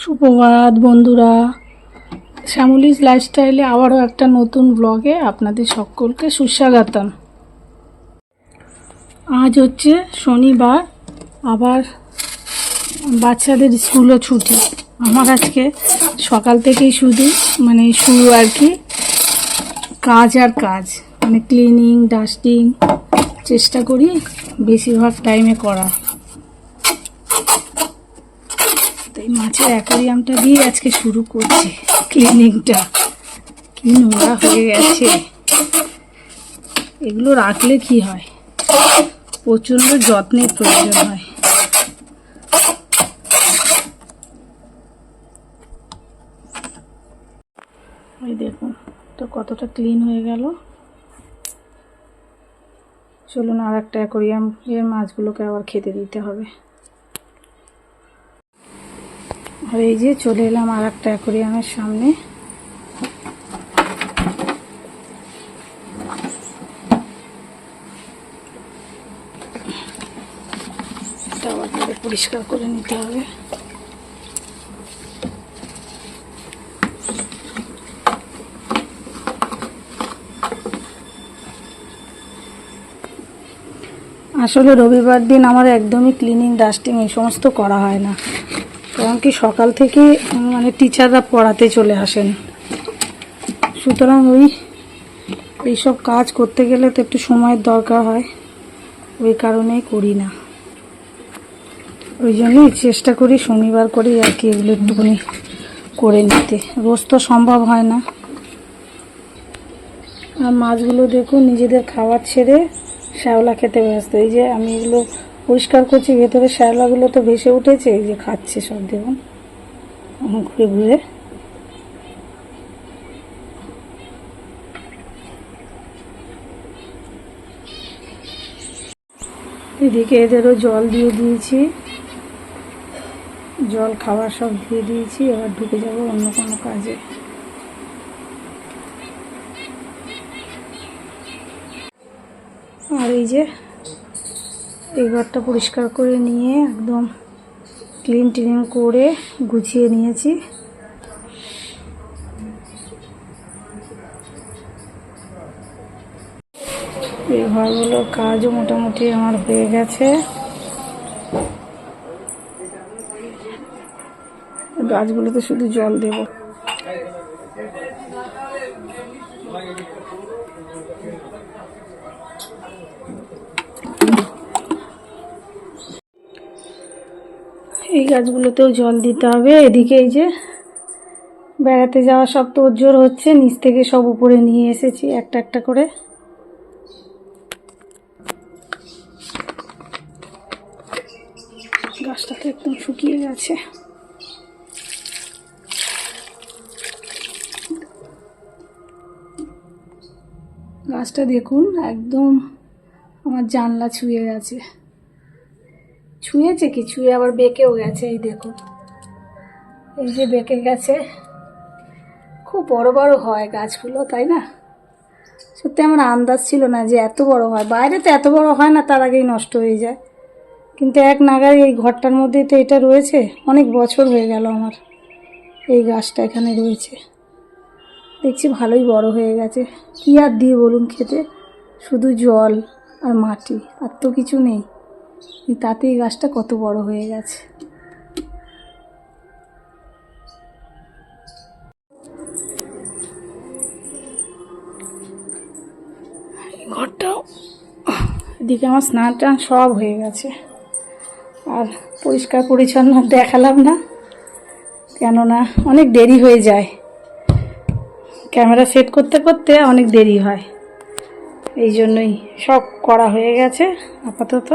সুপ্রভাত বন্ধুরা, শ্যামলিস লাইফস্টাইলে আবারও একটা নতুন ব্লগে আপনাদের সকলকে সুস্বাগতম। আজ হচ্ছে শনিবার, আবার বাচ্চাদের স্কুলও ছুটি। আমার আজকে সকাল থেকেই শুরু আর কি কাজ আর কাজ, মানে ক্লিনিং ডাস্টিং চেষ্টা করি বেশিরভাগ টাইমে করা। এই মাছের অ্যাকোয়ারিয়ামটা দিয়ে আজকে শুরু করছি ক্লিনিংটা। কি নোংরা হয়ে গেছে, এগুলো রাখলে কি হয়, প্রচণ্ড যত্নের প্রয়োজন হয়। ওই দেখুন তো কতটা ক্লিন হয়ে গেল। চলুন আর একটা অ্যাকোয়ারিয়াম এর মাছগুলোকে আবার খেতে দিতে হবে। আর এই যে চলে এলাম আর একটা অ্যাকোয়ারিয়ামের সামনে। এটা আবার পরিষ্কার করে নিতে হবে। আসলে রবিবার দিন আমার একদমই ক্লিনিং ডাস্টিং এই সমস্ত করা হয় না, কারণ কি সকাল থেকে মানে টিচাররা পড়াতে চলে আসেন, সুতরাং এইসব কাজ করতে গেলে তো একটু সময়ের দরকার হয়, ওই কারণেই করি না। ওই জন্যই চেষ্টা করি শনিবার করে আর কি এগুলো একটুখানি করে নিতে, রোজ তো সম্ভব হয় না। আর মাছগুলো দেখুন নিজেদের খাবার ছেড়ে শ্যাওলা খেতে ব্যস্ত। এই যে আমি এগুলো পরিষ্কার করছি, ভেতরে শ্যাওলাগুলো তো ভেসে উঠেছে, এই যে খাচ্ছে সব দেখুন ঘুরে ঘুরে। এদিকে এদেরও জল দিয়ে দিয়েছি, জল খাবার সব দিয়ে দিয়েছি। এবার ঢুকে যাব অন্য কোনো কাজে। আর এই যে এই ঘরটা পরিষ্কার করে নিয়ে একদম ক্লিন টিলিন করে গুছিয়ে নিয়েছি। এই ঘরগুলোর কাজও মোটামুটি আমার হয়ে গেছে। গাছগুলোতে শুধু জল দেব। এই গাছগুলোতেও জল দিতে হবে। এদিকে এই যে বেড়াতে যাওয়া সব তোড়জোড় হচ্ছে, নিচ থেকে সব উপরে নিয়ে এসেছি একটা একটা করে। গাছটা তো একদম শুকিয়ে গেছে। গাছটা দেখুন একদম আমার জানলা ছুঁয়ে গেছে, ছুঁয়েছে কি ছুঁয়ে আবার বেঁকেও গেছে। এই দেখুন এই যে বেঁকে গেছে। খুব বড় বড় হয় গাছগুলো, তাই না? সত্যি আমার আন্দাজ ছিল না যে এত বড় হয়। বাইরে তো এত বড় হয় না, তার আগেই নষ্ট হয়ে যায়, কিন্তু এক নাগারে এই ঘরটার মধ্যেই তো এটা রয়েছে। অনেক বছর হয়ে গেল আমার এই গাছটা এখানে রয়েছে। দেখছি ভালোই বড় হয়ে গেছে। কি আর দিয়ে বলুন খেতে, শুধু জল আর মাটি, আর তো কিছু নেই, তাতেই গাছটা কত বড় হয়ে গেছে। ঘরটাও এদিকে আমার স্নান টান সব হয়ে গেছে। আর পরিষ্কার পরিচ্ছন্ন দেখালাম না, কেননা অনেক দেরি হয়ে যায়, ক্যামেরা সেট করতে করতে অনেক দেরি হয়। এই জন্যই সব করা হয়ে গেছে আপাতত।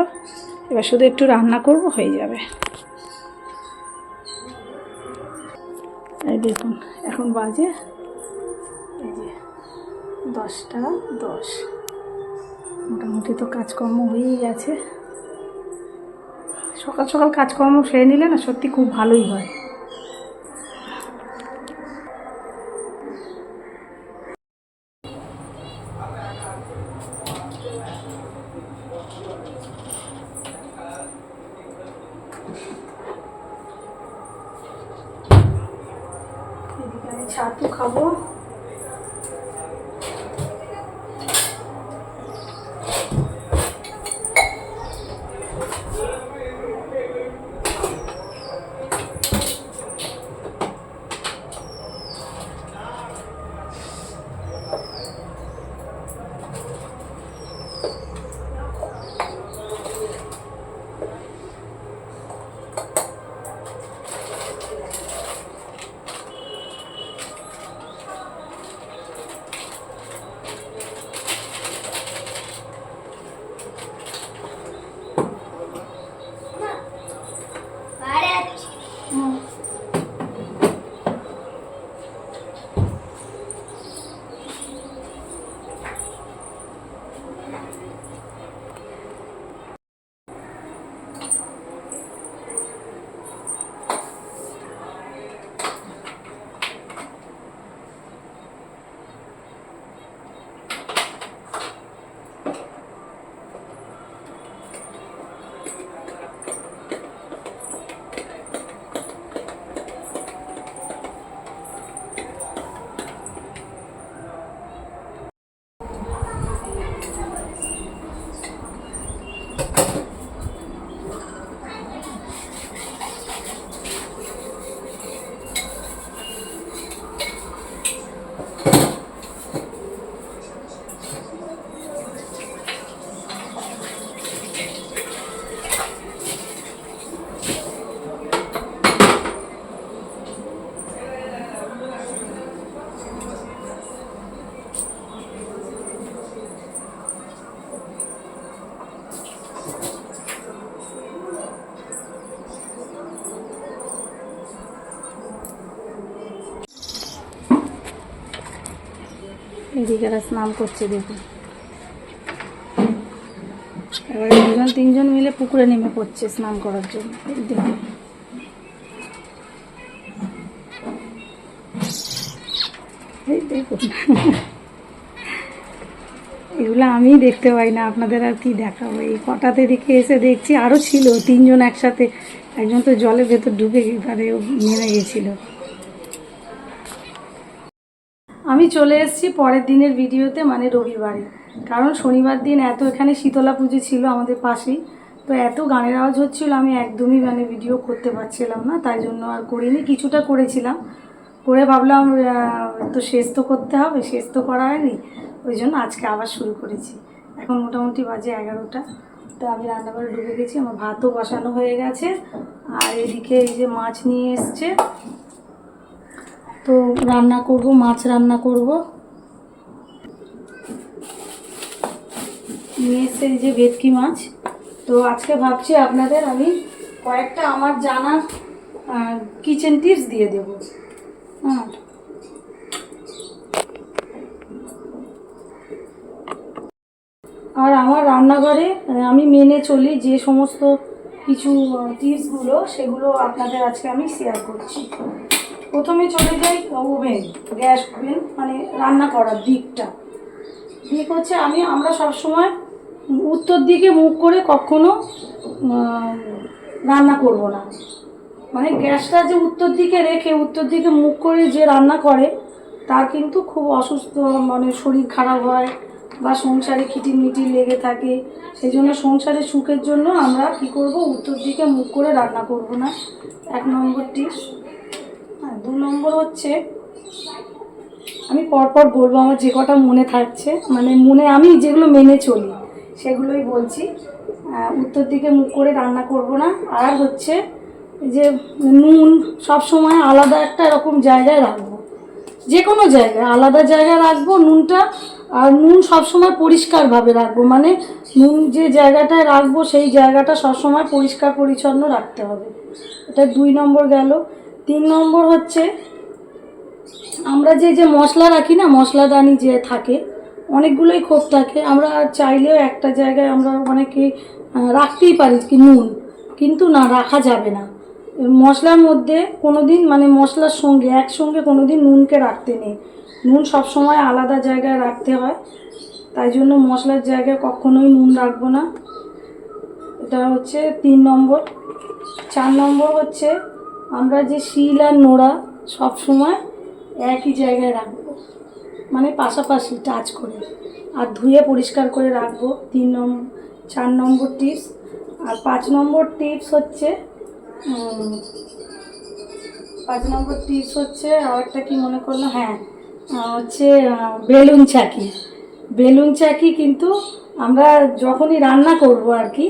এবার শুধু একটু রান্না করব, হয়ে যাবে। এই দেখুন এখন বাজে এই যে 10টা 10। মোটামুটি তো কাজকর্ম হয়েই গেছে। সকাল সকাল কাজকর্ম সেরে নিলে না সত্যি খুব ভালোই হয়। এদিকে আমি ছাতু খাবো। এদিকে স্নান করছে দেখুন। এবারে 2-3 মিলে পুকুরে নেমে পড়ছে স্নান করার জন্য। দেখুন দেখুন, এগুলো আমি দেখতে পাই না, আপনাদের আর কি দেখাবো। এই কটাতে দিকে এসে দেখছি আরও ছিল 3 জন একসাথে। একজন তো জলের ভেতর ঢুকে তারে নেমে গেছিল। আমি চলে এসেছি পরের দিনের ভিডিওতে, মানে রবিবারে। কারণ শনিবার দিন এত এখানে শীতলা পুজো ছিল আমাদের পাশেই, তো এত গানের আওয়াজ হচ্ছিল আমি একদমই মানে ভিডিও করতে পারছিলাম না, তাই জন্য আর করিনি। কিছুটা করেছিলাম, করে ভাবলাম তো শেষ তো করতে হবে, শেষ তো করা হয়নি, ওই জন্য আজকে আবার শুরু করেছি। এখন মোটামুটি বাজে 11টা। তো আমি রান্নাঘরে ঢুকে গেছি, আমার ভাতও বসানো হয়ে গেছে। আর এদিকে এই যে মাছ নিয়ে এসছে, তো রান্না করব, মাছ রান্না করব। নিয়ে এসছে এই যে ভেটকি মাছ। তো আজকে ভাবছি আপনাদের আমি কয়েকটা আমার জানা কিচেন টিপস দিয়ে দেব। হ্যাঁ, আর আমার রান্নাঘরে আমি মেনে চলি যে সমস্ত কিছু টিপসগুলো, সেগুলো আপনাদের আজকে আমি শেয়ার করছি। প্রথমে চলে যাই ওভেন, গ্যাস ওভেন, মানে রান্না করার দিক হচ্ছে আমরা সবসময় উত্তর দিকে মুখ করে কখনো রান্না করব না। মানে গ্যাসটা যে উত্তর দিকে রেখে উত্তর দিকে মুখ করে যে রান্না করে তার কিন্তু খুব অসুস্থ, মানে শরীর খারাপ হয় বা সংসারে খিটিমিটি লেগে থাকে। সেই জন্য সংসারের সুখের জন্য আমরা কি করব, উত্তর দিকে মুখ করে রান্না করব না। 1 নম্বর টিপস। 2 নম্বর হচ্ছে, আমি পরপর বলবো, আমার যে কটা মনে থাকছে, মানে মনে আমি যেগুলো মেনে চলি সেগুলোই বলছি। উত্তর দিকে মুখ করে রান্না করব না। আর হচ্ছে যে নুন সব সময় আলাদা একটা এরকম জায়গায় রাখবো, যে কোনো জায়গায় আলাদা জায়গায় রাখবো নুনটা। আর নুন সবসময় পরিষ্কারভাবে রাখবো, মানে নুন যে জায়গাটায় রাখবো সেই জায়গাটা সবসময় পরিষ্কার পরিচ্ছন্ন রাখতে হবে। এটা 2 নম্বর গেল। 3 নম্বর হচ্ছে, আমরা যে মশলা রাখি না, মশলাদানি যে থাকে, অনেকগুলোই খোপ থাকে, আমরা চাইলেও একটা জায়গায় আমরা অনেকে রাখতেই পারি কি নুন, কিন্তু না, রাখা যাবে না। মশলার মধ্যে কোনো দিন, মানে মশলার সঙ্গে একসঙ্গে কোনো দিন নুনকে রাখতে নেই। নুন সবসময় আলাদা জায়গায় রাখতে হয়, তাই জন্য মশলার জায়গায় কখনোই নুন রাখবো না। এটা হচ্ছে 3 নম্বর। 4 নম্বর হচ্ছে, আমরা যে শিল আর নোড়া সবসময় একই জায়গায় রাখবো, মানে পাশাপাশি টাচ করে, আর ধুয়ে পরিষ্কার করে রাখবো। 4 নম্বর টিপস। আর 5 নম্বর টিপস হচ্ছে 5 নম্বর টিপস হচ্ছে আরেকটা কি মনে করলো, হ্যাঁ হচ্ছে বেলুন চাকি। বেলুন চাকি কিন্তু আমরা যখনই রান্না করব আর কি,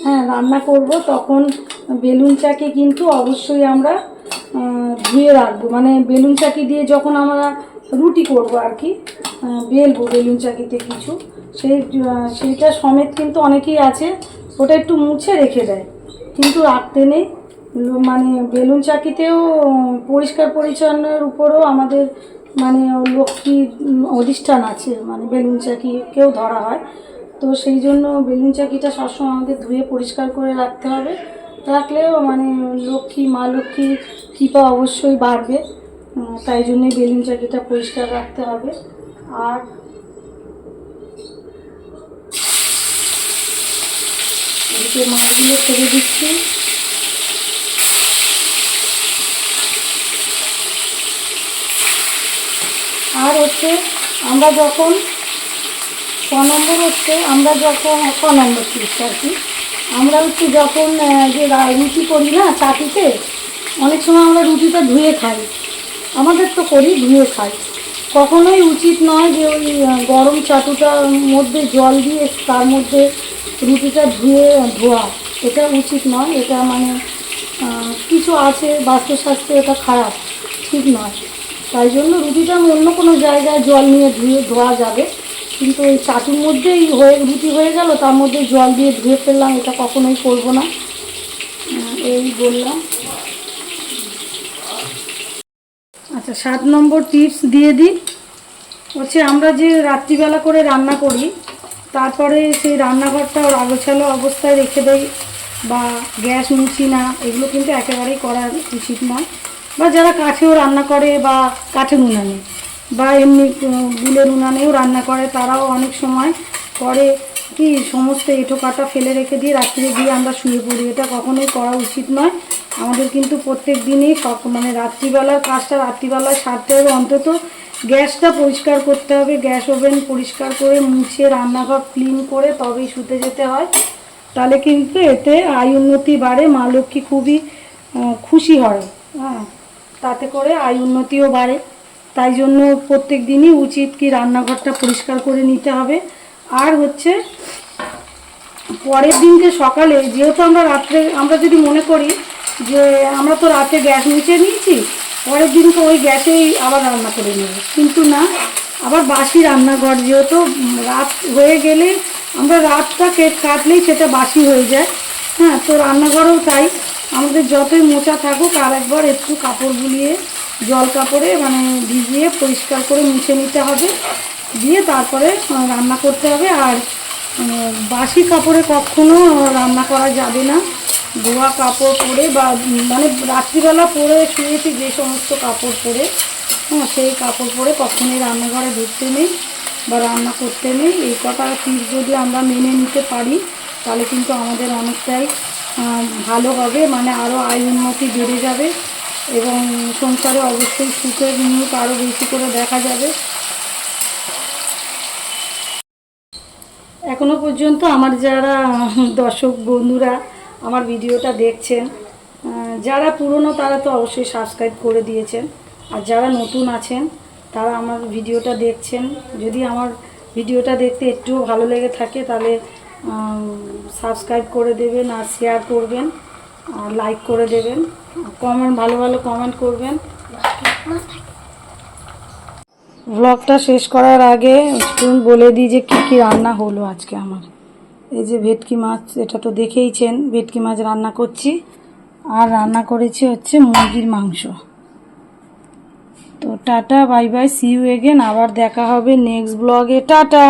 হ্যাঁ রান্না করব তখন বেলুন চাকি কিন্তু অবশ্যই আমরা ধুয়ে রাখবো। মানে বেলুন চাকি দিয়ে যখন আমরা রুটি করব আর কি, বেলবো বেলুন চাকিতে কিছু, সেইটা সমেত কিন্তু অনেকেই আছে ওটা একটু মুছে রেখে দেয়, কিন্তু রাখতে নেই। মানে বেলুন চাকিতেও পরিষ্কার পরিচ্ছন্নের উপরেও আমাদের মানে লক্ষ্মীর অধিষ্ঠান আছে, মানে বেলুন চাকিকেও ধরা হয়। তো সেই জন্য বেলুন চাকিটা সবসময় আমাদের ধুয়ে পরিষ্কার করে রাখতে হবে, রাখলেও মানে মা লক্ষ্মীর কৃপা অবশ্যই বাড়বে। তাই জন্যই বেলুন চাকিটা পরিষ্কার রাখতে হবে। আর এদিকে মাছগুলো ছেড়ে দিচ্ছি। আর হচ্ছে আমরা যখন ক নম্বর হচ্ছে আমরা যখন ক নম্বর টিপস আর কি, আমরা হচ্ছে যখন যে রুটি করি না চাটুতে, অনেক সময় আমরা রুটিটা ধুয়ে খাই, আমাদের তো করি ধুয়ে খাই। কখনোই উচিত নয় যে ওই গরম চাটুটার মধ্যে জল দিয়ে তার মধ্যে রুটিটা ধোয়া, এটা উচিত নয়। এটা মানে কিছু আছে বাস্তুশাস্ত্রে, এটা খারাপ, ঠিক নয়। তাই জন্য রুটিটা অন্য কোনো জায়গায় জল নিয়ে ধোয়া যাবে, কিন্তু ওই চাটুর মধ্যেই রুটি হয়ে গেল, তার মধ্যে জল দিয়ে ধুয়ে ফেললাম, এটা কখনোই করব না। এই বললাম। আচ্ছা 7 নম্বর টিপস দিয়ে দিই হচ্ছে, আমরা যে রাত্রিবেলা করে রান্না করি তারপরে সেই রান্নাঘরটা আগোছালো অবস্থায় রেখে দেই, বা গ্যাস মুছি না, এগুলো কিন্তু একেবারেই করা উচিত নয়। বা যারা কাঠেও রান্না করে বা কাঠের উনানে বা এমনি গুলের উনানেও রান্না করে, তারাও অনেক সময় করে কি সমস্ত এঁটো কাটা ফেলে রেখে দিয়ে রাত্রে গিয়ে আমরা শুয়ে পড়ি, এটা কখনোই করা উচিত নয়। আমাদের কিন্তু প্রত্যেক দিনই মানে রাত্রিবেলার কাজটা রাত্রিবেলায় সারতে হবে। অন্তত গ্যাসটা পরিষ্কার করতে হবে, গ্যাস ওভেন পরিষ্কার করে মুছে রান্নাঘর ক্লিন করে তবেই শুতে যেতে হয়। তাহলে কিন্তু এতে আয় উন্নতি বাড়ে, মা লক্ষ্মী খুবই খুশি হয়, হ্যাঁ তাতে করে আয় উন্নতিও বাড়ে। তাই জন্য প্রত্যেক দিনই উচিত কি রান্নাঘরটা পরিষ্কার করে নিতে হবে। আর হচ্ছে পরের দিনকে সকালে, যেহেতু আমরা যদি মনে করি যে আমরা তো রাতে গ্যাস মুছে নিয়েছি, পরের দিনকে ওই গ্যাসেই আবার রান্না করে নেব, কিন্তু না, আবার বাসি রান্নাঘর, যেহেতু রাত হয়ে গেলে আমরা রাতটা কাটলেই সেটা বাসি হয়ে যায়, হ্যাঁ তো রান্নাঘরেও তাই। আমাদের যতই মোচা থাকুক আর একবার একটু কাপড় বুলিয়ে জল কাপড়ে মানে ভিজিয়ে পরিষ্কার করে মুছে নিতে হবে, দিয়ে তারপরে রান্না করতে হবে। আর বাসি কাপড়ে কখনো রান্না করা যাবে না, ধোয়া কাপড় পরে বা মানে রাত্রিবেলা পরে শুয়েছি যে সমস্ত কাপড় পরে, হ্যাঁ সেই কাপড় পরে কখনোই রান্নাঘরে ঢুকতে নেই বা রান্না করতে নেই। এই কটা টিপস যদি আমরা মেনে নিতে পারি তাহলে কিন্তু আমাদের অনেকটাই ভালো হবে, মানে আরও আয় উন্নতি বেড়ে যাবে এবং সংসারে অবশ্যই সুখের মুখ আরও বেশি করে দেখা যাবে। এখনও পর্যন্ত আমার যারা দর্শক বন্ধুরা আমার ভিডিওটা দেখছেন, যারা পুরনো তারা তো অবশ্যই সাবস্ক্রাইব করে দিয়েছেন, আর যারা নতুন আছেন তারা আমার ভিডিওটা দেখছেন, যদি আমার ভিডিওটা দেখতে একটুও ভালো লেগে থাকে তাহলে সাবস্ক্রাইব করে দেবেন, আর শেয়ার করবেন, আর লাইক করে দেবেন, ভালো ভালো কমেন্ট করবেন। ব্লগটা শেষ করার আগে একটু বলে দিই যে কী কী রান্না হলো আজকে আমার। এই যে ভেটকি মাছ, এটা তো দেখেইছেন, ভেটকি মাছ রান্না করছি, আর রান্না করেছি হচ্ছে মুরগির মাংস। তো tata, bye bye, see you again, আবার দেখা হবে নেক্সট ব্লগে, টাটা।